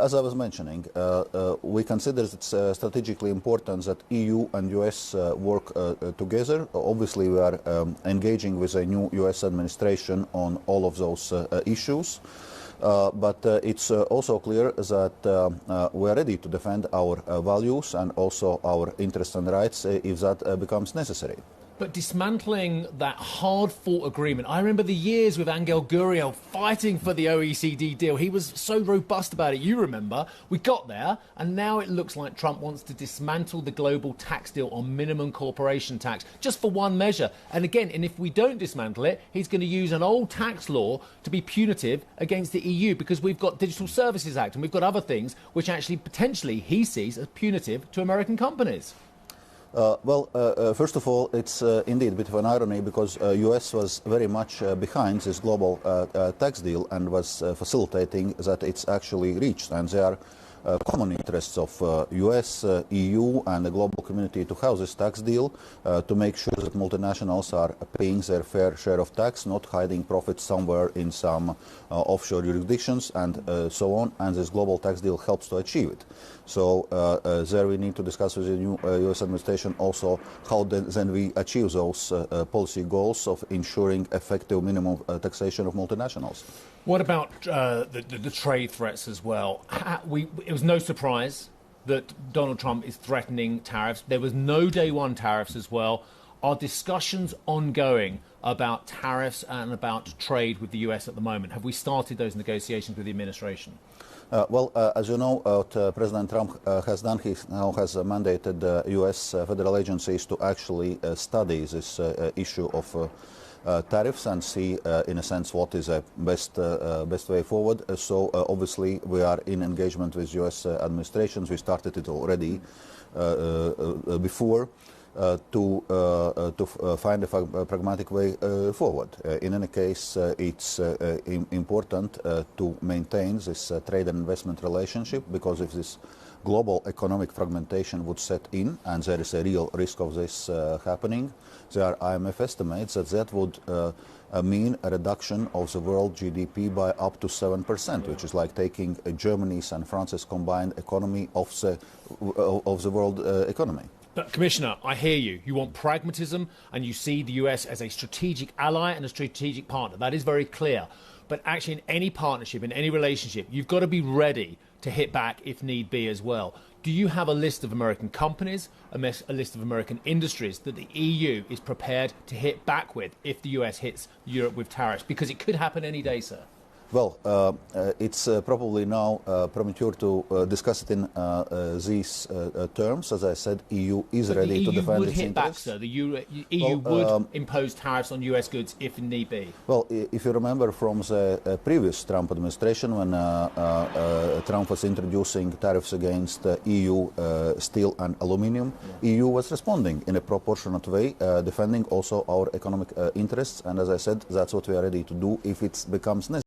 as I was mentioning, we consider it's strategically important that EU and US work together. Obviously, we are engaging with a new US administration on all of those issues. But it's also clear that we are ready to defend our values and also our interests and rights if that becomes necessary. But dismantling that hard-fought agreement, I remember the years with Angel Gurriel fighting for the OECD deal. He was so robust about it, you remember. We got there, and now it looks like Trump wants to dismantle the global tax deal on minimum corporation tax, just for one measure. And again, if we don't dismantle it, he's going to use an old tax law to be punitive against the EU, because we've got Digital Services Act and we've got other things which actually potentially he sees as punitive to American companies. First of all, it's indeed a bit of an irony because US was very much behind this global tax deal and was facilitating that it's actually reached. And there are common interests of US, EU and the global community to have this tax deal to make sure that multinationals are paying their fair share of tax, not hiding profits somewhere in some offshore jurisdictions and so on. And this global tax deal helps to achieve it. So there we need to discuss with the new US administration also how then we achieve those policy goals of ensuring effective minimum taxation of multinationals. What about the trade threats as well? It was no surprise that Donald Trump is threatening tariffs. There was no day one tariffs as well. Are discussions ongoing about tariffs and about trade with the US at the moment? Have we started those negotiations with the administration? As you know, what President Trump has done, he now has mandated US federal agencies to actually study this issue of tariffs and see, in a sense, what is the best way forward. So obviously we are in engagement with US administrations. We started it already before. To find a pragmatic way forward. In any case, it's important to maintain this trade and investment relationship, because if this global economic fragmentation would set in, and there is a real risk of this happening, there are IMF estimates that would mean a reduction of the world GDP by up to 7%, which is like taking Germany's and France's combined economy of the world economy. But Commissioner, I hear you. You want pragmatism and you see the US as a strategic ally and a strategic partner. That is very clear. But actually in any partnership, in any relationship, you've got to be ready to hit back if need be as well. Do you have a list of American companies, a list of American industries that the EU is prepared to hit back with if the US hits Europe with tariffs? Because it could happen any day, sir. Well, it's probably now premature to discuss it in these terms. As I said, EU is ready to defend its interests. The EU would hit back, sir. The EU would impose tariffs on US goods if need be. Well, if you remember from the previous Trump administration, when Trump was introducing tariffs against EU steel and aluminium, EU was responding in a proportionate way, defending also our economic interests. And as I said, that's what we are ready to do if it becomes necessary.